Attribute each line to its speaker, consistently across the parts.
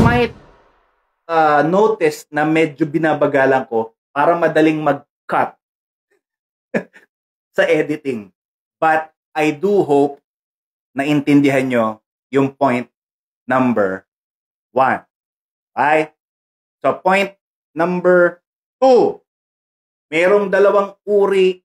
Speaker 1: might notice na medyo binabagalan ko para madaling mag-cut sa editing. But I do hope na intindihan nyo yung point number 1. Okay? So point number 2. Merong dalawang uri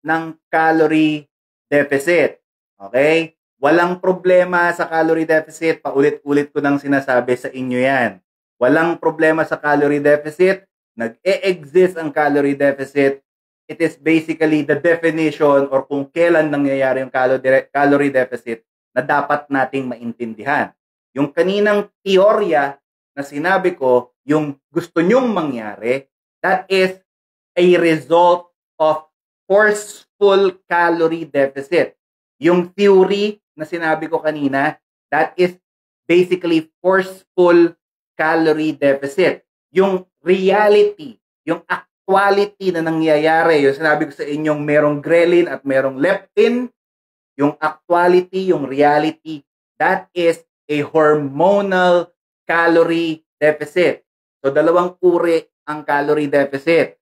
Speaker 1: ng calorie deficit. Okay? Walang problema sa calorie deficit. Paulit-ulit ko nang sinasabi sa inyo yan. Walang problema sa calorie deficit. Nag-e-exist ang calorie deficit. It is basically the definition or kung kailan nangyayari yung calorie deficit na dapat nating maintindihan. Yung kaninang teorya na sinabi ko, yung gusto nyong mangyari, that is a result of forceful calorie deficit. Yung theory na sinabi ko kanina, that is basically forceful calorie deficit. Yung reality, yung actuality na nangyayari, yung sinabi ko sa inyong merong ghrelin at merong leptin, yung actuality, yung reality, that is a hormonal calorie deficit. So, dalawang uri ang calorie deficit.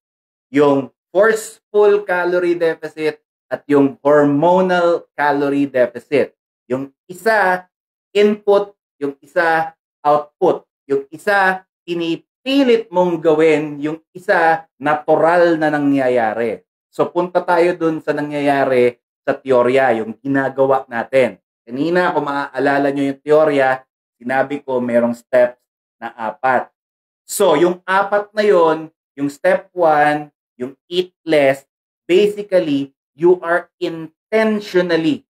Speaker 1: Yung forceful calorie deficit at yung hormonal calorie deficit. Yung isa, input, yung isa, output. Yung isa, pinipilit mong gawin, yung isa, natural na nangyayari. So, punta tayo dun sa nangyayari sa teorya, yung ginagawa natin. Kanina, kung maaalala nyo yung teorya, sinabi ko merong steps na 4. So, yung 4 na yon, yung step 1, yung eat less, basically, you are intentionally,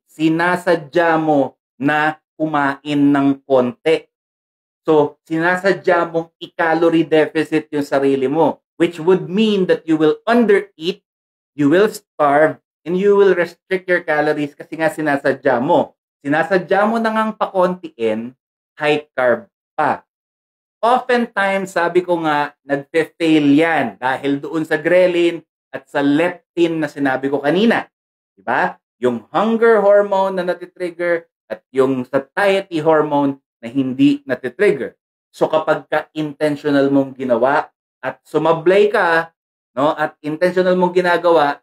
Speaker 1: sinasadya mo na kumain ng konti. So, sinasadya mong i-calorie deficit yung sarili mo, which would mean that you will undereat, you will starve, and you will restrict your calories kasi nga sinasadya mo. Sinasadya mo na ngang pakontiin, high carb pa. Oftentimes, sabi ko nga, nagpe-fail yan dahil doon sa ghrelin at sa leptin na sinabi ko kanina. Diba? Yung hunger hormone na natitrigger at yung satiety hormone na hindi natitrigger. So kapag ka-intentional mong ginawa at sumablay ka, no, at intentional mong ginagawa,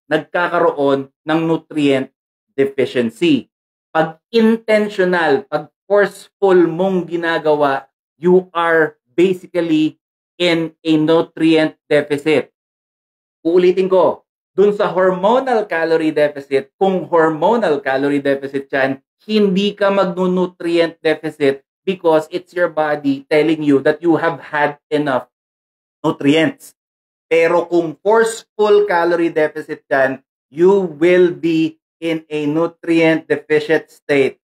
Speaker 1: nagkakaroon ng nutrient deficiency. Pag intentional, pag forceful mong ginagawa, you are basically in a nutrient deficit. Uulitin ko, dun sa hormonal calorie deficit, kung hormonal calorie deficit yan, hindi ka mag-nutrient deficit because it's your body telling you that you have had enough nutrients. Pero kung forceful calorie deficit yan, you will be in a nutrient deficient state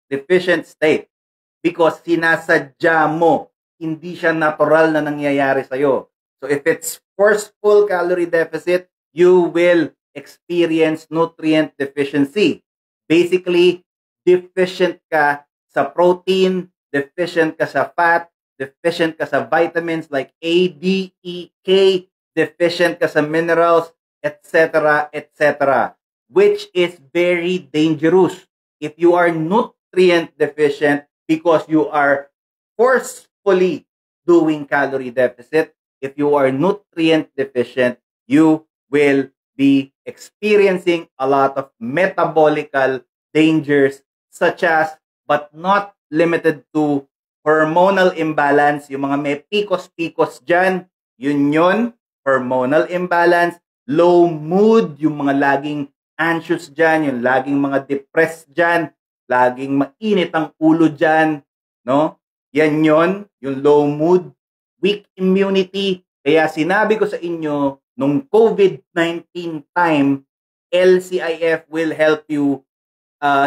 Speaker 1: because sinasadya mo, hindi siya natural na nangyayari sa'yo. So if it's forceful calorie deficit, you will experience nutrient deficiency. Basically, deficient ka sa protein, deficient ka sa fat, deficient ka sa vitamins like A, D, E, K, deficient ka sa minerals, etc., etc., which is very dangerous. If you are nutrient deficient because you are forcefully doing calorie deficit, if you are nutrient deficient, you will be experiencing a lot of metabolical dangers such as, but not limited to, hormonal imbalance. Yung mga may pikos-pikos dyan, yun, hormonal imbalance, low mood, yung mga laging anxious dyan, yung laging mga depressed dyan, laging mainit ang ulo dyan, no? Yan yung low mood, weak immunity. Kaya sinabi ko sa inyo, nung COVID-19 time, LCIF will help you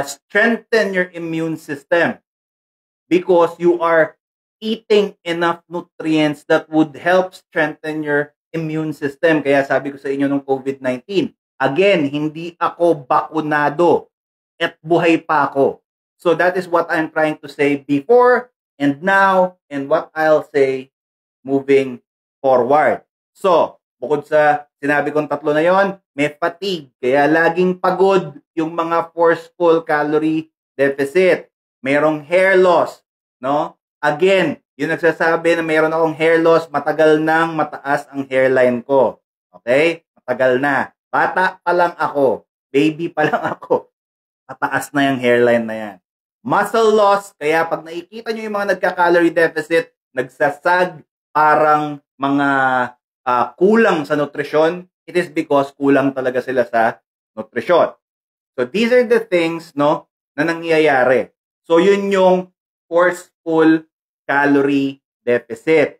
Speaker 1: strengthen your immune system because you are eating enough nutrients that would help strengthen your immune system. Kaya sabi ko sa inyo nung COVID-19, again, hindi ako bakunado at buhay pa ako. So that is what I'm trying to say before and now and what I'll say moving forward. So, bukod sa sinabi kong tatlo na yon, may fatigue. Kaya laging pagod yung mga forceful calorie deficit. Merong hair loss, no? Again, yung nagsasabi na mayroon akong hair loss, matagal nang mataas ang hairline ko. Okay? Matagal na. Bata pa lang ako. Baby pa lang ako. Mataas na yung hairline na yan. Muscle loss, kaya pag nakikita nyo yung mga nagka-calorie deficit, nagsasag parang mga kulang sa nutrisyon, it is because kulang talaga sila sa nutrisyon. So these are the things, no, na nangyayari. So yun yung forceful calorie deficit.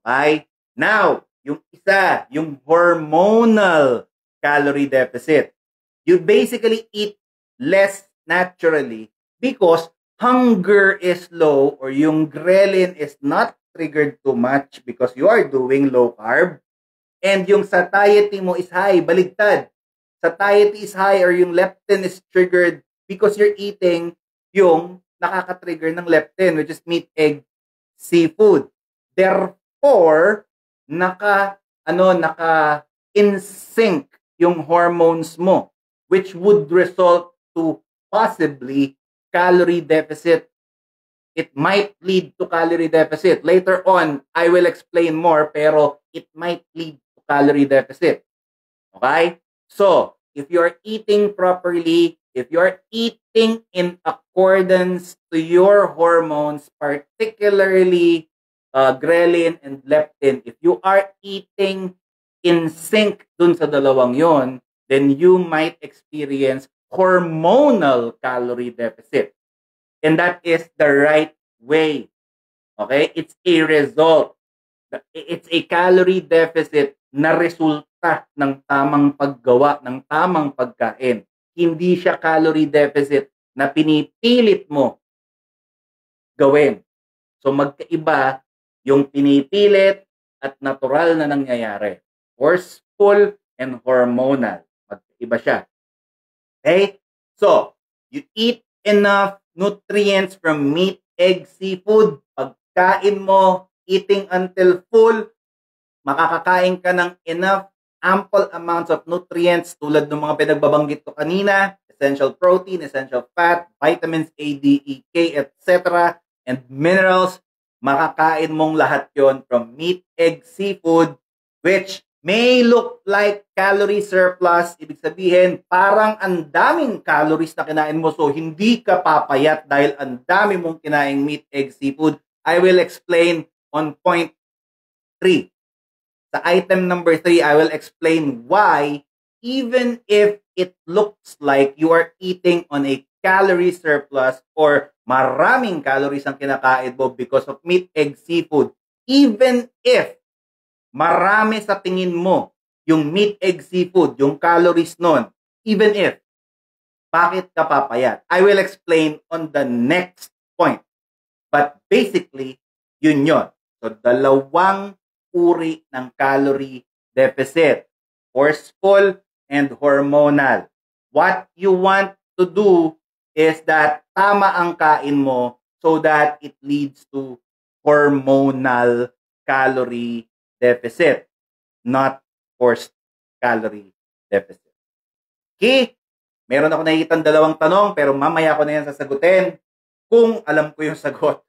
Speaker 1: Okay? Now, yung isa, yung hormonal calorie deficit. You basically eat less naturally because hunger is low or yung ghrelin is not triggered too much because you are doing low carb and yung satiety mo is high, baligtad. Satiety is high or yung leptin is triggered because you're eating yung nakaka-trigger ng leptin, which is meat, egg, seafood. Therefore, in sync yung hormones mo, which would result to possibly calorie deficit. It might lead to calorie deficit. Later on, I will explain more, pero it might lead to calorie deficit. Okay? So, if you're eating properly, if you're eating in accordance to your hormones, particularly ghrelin and leptin, if you are eating in sync dun sa dalawang yon, then you might experience hormonal calorie deficit. And that is the right way. Okay? It's a result. It's a calorie deficit na resulta ng tamang paggawa, ng tamang pagkain. Hindi siya calorie deficit na pinipilit mo gawin. So magkaiba yung pinipilit at natural na nangyayari. Forceful and hormonal. Magkaiba siya. Okay? So, you eat enough nutrients from meat, egg, seafood. Pagkain mo, eating until full, makakakain ka ng enough, ample amounts of nutrients tulad ng mga pinagbabanggit ko kanina, essential protein, essential fat, vitamins A, D, E, K, etc. and minerals. Makakain mong lahat yon from meat, egg, seafood, which may look like calorie surplus. Ibig sabihin, parang ang daming calories na kinain mo, so hindi ka papayat dahil ang dami mong kinaing meat, egg, seafood. I will explain on point 3. Sa item number 3, I will explain why even if it looks like you are eating on a calorie surplus or maraming calories ang kinakain mo because of meat, egg, seafood, even if marami sa tingin mo yung meat, egg, seafood, yung calories nun, even if, bakit ka papayat? I will explain on the next point. But basically, yun yun. So, dalawang uri ng calorie deficit. Forceful and hormonal. What you want to do is that tama ang kain mo so that it leads to hormonal calorie deficit, not forced calorie deficit. Okay? Meron ako nakikitang dalawang tanong pero mamaya ko na yan sasagutin kung alam ko yung sagot.